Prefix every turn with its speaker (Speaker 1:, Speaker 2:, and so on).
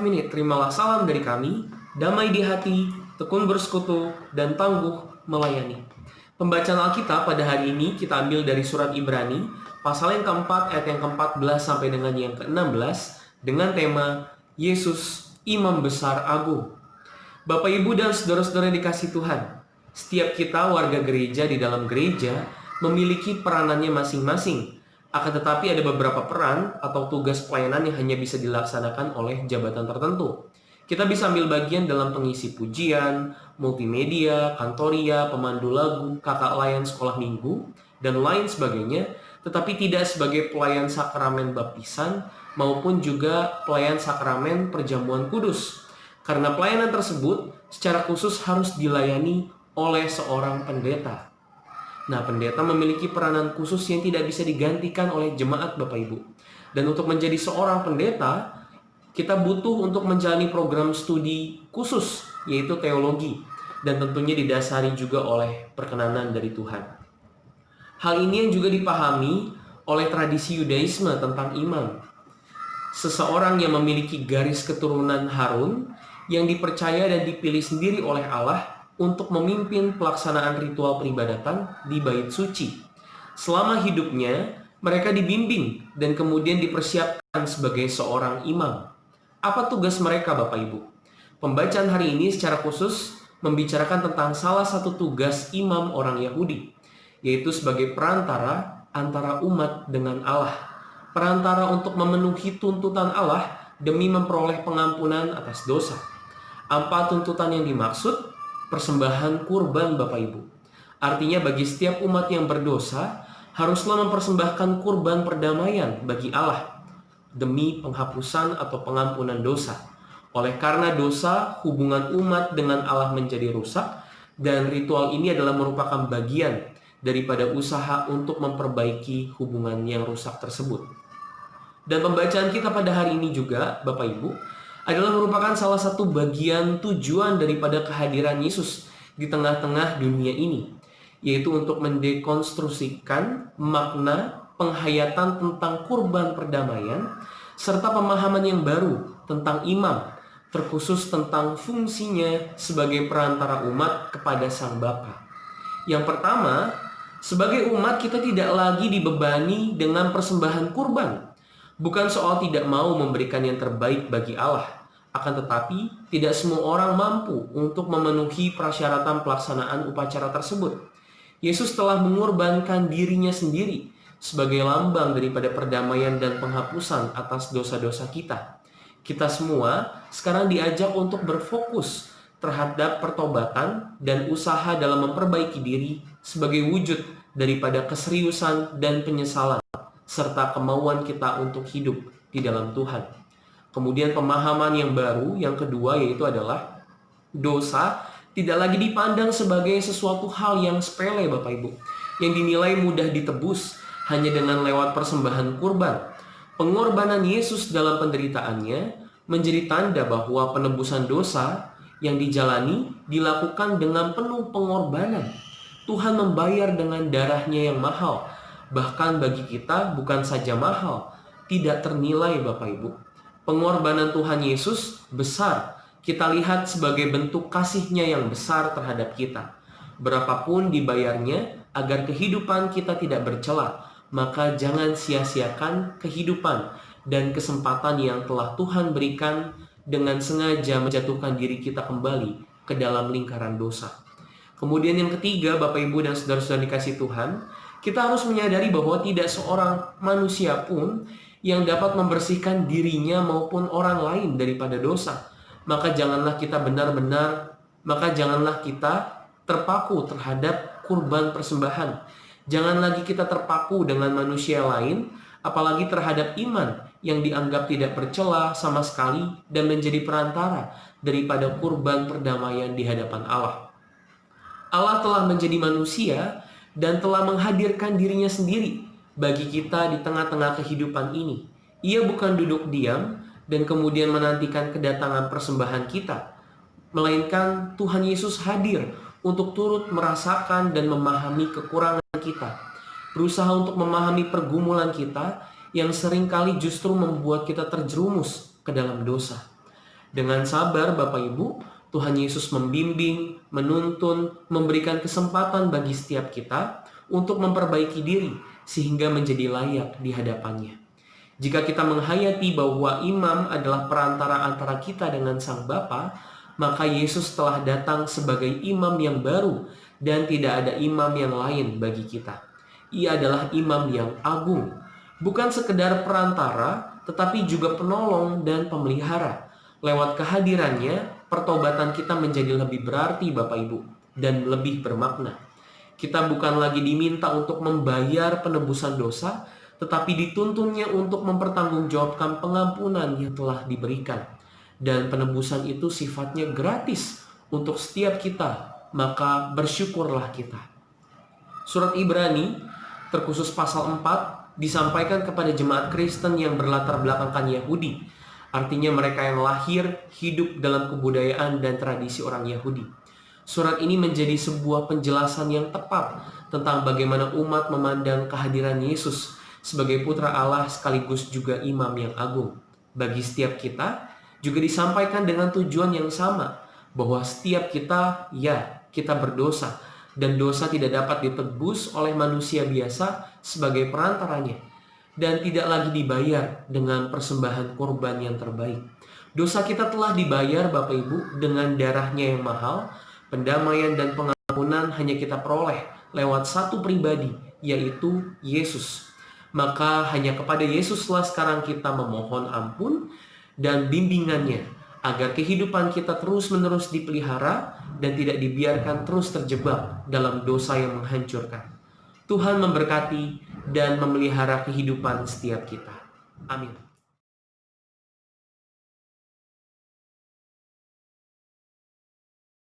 Speaker 1: Minute, terimalah salam dari kami, damai di hati, tekun bersekutu, dan tangguh melayani. Pembacaan Alkitab pada hari ini kita ambil dari surat Ibrani, pasal yang keempat, ayat yang ke-14 sampai dengan yang ke-16, dengan tema Yesus, Imam Besar Agung. Bapak, Ibu, dan saudara-saudara yang dikasihi Tuhan, setiap kita warga gereja di dalam gereja memiliki peranannya masing-masing. Akan tetapi ada beberapa peran atau tugas pelayanan yang hanya bisa dilaksanakan oleh jabatan tertentu. Kita bisa ambil bagian dalam pengisi pujian, multimedia, kantoria, pemandu lagu, kakak layan sekolah minggu, dan lain sebagainya, tetapi tidak sebagai pelayan sakramen baptisan maupun juga pelayan sakramen perjamuan kudus. Karena pelayanan tersebut secara khusus harus dilayani oleh seorang pendeta. Nah, pendeta memiliki peranan khusus yang tidak bisa digantikan oleh jemaat, Bapak Ibu. Dan untuk menjadi seorang pendeta, kita butuh untuk menjalani program studi khusus, yaitu teologi. Dan tentunya didasari juga oleh perkenanan dari Tuhan. Hal ini yang juga dipahami oleh tradisi Yudaisme tentang imam. Seseorang yang memiliki garis keturunan Harun, yang dipercaya dan dipilih sendiri oleh Allah untuk memimpin pelaksanaan ritual peribadatan di bait suci. Selama hidupnya, mereka dibimbing dan kemudian dipersiapkan sebagai seorang imam. Apa tugas mereka, Bapak Ibu? Pembacaan hari ini secara khusus membicarakan tentang salah satu tugas imam orang Yahudi, yaitu sebagai perantara antara umat dengan Allah. Perantara untuk memenuhi tuntutan Allah demi memperoleh pengampunan atas dosa. Apa tuntutan yang dimaksud? Persembahan kurban, Bapak Ibu. Artinya bagi setiap umat yang berdosa haruslah mempersembahkan kurban perdamaian bagi Allah demi penghapusan atau pengampunan dosa. Oleh karena dosa, hubungan umat dengan Allah menjadi rusak, dan ritual ini adalah merupakan bagian daripada usaha untuk memperbaiki hubungan yang rusak tersebut. Dan pembacaan kita pada hari ini juga, Bapak Ibu, adalah merupakan salah satu bagian tujuan daripada kehadiran Yesus di tengah-tengah dunia ini, yaitu untuk mendekonstruksikan makna penghayatan tentang kurban perdamaian, serta pemahaman yang baru tentang imam, terkhusus tentang fungsinya sebagai perantara umat kepada Sang Bapa. Yang pertama, sebagai umat kita tidak lagi dibebani dengan persembahan kurban. Bukan soal tidak mau memberikan yang terbaik bagi Allah, akan tetapi tidak semua orang mampu untuk memenuhi persyaratan pelaksanaan upacara tersebut. Yesus telah mengorbankan dirinya sendiri sebagai lambang daripada perdamaian dan penghapusan atas dosa-dosa kita. Kita semua sekarang diajak untuk berfokus terhadap pertobatan dan usaha dalam memperbaiki diri sebagai wujud daripada keseriusan dan penyesalan serta kemauan kita untuk hidup di dalam Tuhan. Kemudian pemahaman yang baru, yang kedua, yaitu adalah dosa tidak lagi dipandang sebagai sesuatu hal yang sepele, Bapak Ibu, yang dinilai mudah ditebus hanya dengan lewat persembahan kurban. Pengorbanan Yesus dalam penderitaannya menjadi tanda bahwa penebusan dosa yang dijalani dilakukan dengan penuh pengorbanan. Tuhan membayar dengan darahnya yang mahal. Bahkan bagi kita bukan saja mahal, tidak ternilai, Bapak Ibu. Pengorbanan Tuhan Yesus besar. Kita lihat sebagai bentuk kasih-Nya yang besar terhadap kita. Berapapun dibayarnya agar kehidupan kita tidak bercela, maka jangan sia-siakan kehidupan dan kesempatan yang telah Tuhan berikan dengan sengaja menjatuhkan diri kita kembali ke dalam lingkaran dosa. Kemudian yang ketiga, Bapak Ibu dan saudara-saudara dikasihi Tuhan, kita harus menyadari bahwa tidak seorang manusia pun yang dapat membersihkan dirinya maupun orang lain daripada dosa. Maka janganlah kita terpaku terhadap kurban persembahan. Jangan lagi kita terpaku dengan manusia lain, apalagi terhadap iman yang dianggap tidak bercela sama sekali dan menjadi perantara daripada kurban perdamaian di hadapan Allah. Allah telah menjadi manusia dan telah menghadirkan dirinya sendiri bagi kita di tengah-tengah kehidupan ini. Ia bukan duduk diam dan kemudian menantikan kedatangan persembahan kita, melainkan Tuhan Yesus hadir untuk turut merasakan dan memahami kekurangan kita, berusaha untuk memahami pergumulan kita yang seringkali justru membuat kita terjerumus ke dalam dosa. Dengan sabar Bapak Ibu, Tuhan Yesus membimbing, menuntun, memberikan kesempatan bagi setiap kita untuk memperbaiki diri sehingga menjadi layak di hadapannya. Jika kita menghayati bahwa imam adalah perantara antara kita dengan Sang Bapa, maka Yesus telah datang sebagai imam yang baru dan tidak ada imam yang lain bagi kita. Ia adalah imam yang agung, bukan sekedar perantara, tetapi juga penolong dan pemelihara. Lewat kehadirannya, pertobatan kita menjadi lebih berarti Bapak Ibu dan lebih bermakna. Kita bukan lagi diminta untuk membayar penebusan dosa, tetapi dituntunnya untuk mempertanggungjawabkan pengampunan yang telah diberikan. Dan penebusan itu sifatnya gratis untuk setiap kita, maka bersyukurlah kita. Surat Ibrani, terkhusus pasal 4, disampaikan kepada jemaat Kristen yang berlatar belakangkan Yahudi. Artinya mereka yang lahir, hidup dalam kebudayaan dan tradisi orang Yahudi. Surat ini menjadi sebuah penjelasan yang tepat tentang bagaimana umat memandang kehadiran Yesus sebagai putra Allah sekaligus juga imam yang agung. Bagi setiap kita juga disampaikan dengan tujuan yang sama, bahwa setiap kita, kita berdosa, dan dosa tidak dapat ditebus oleh manusia biasa sebagai perantaranya, dan tidak lagi dibayar dengan persembahan korban yang terbaik. Dosa kita telah dibayar Bapak Ibu dengan darahnya yang mahal. Pendamaian dan pengampunan hanya kita peroleh lewat satu pribadi, yaitu Yesus. Maka hanya kepada Yesuslah sekarang kita memohon ampun dan bimbingannya, agar kehidupan kita terus-menerus dipelihara dan tidak dibiarkan terus terjebak dalam dosa yang menghancurkan. Tuhan memberkati dan memelihara kehidupan setiap kita. Amin.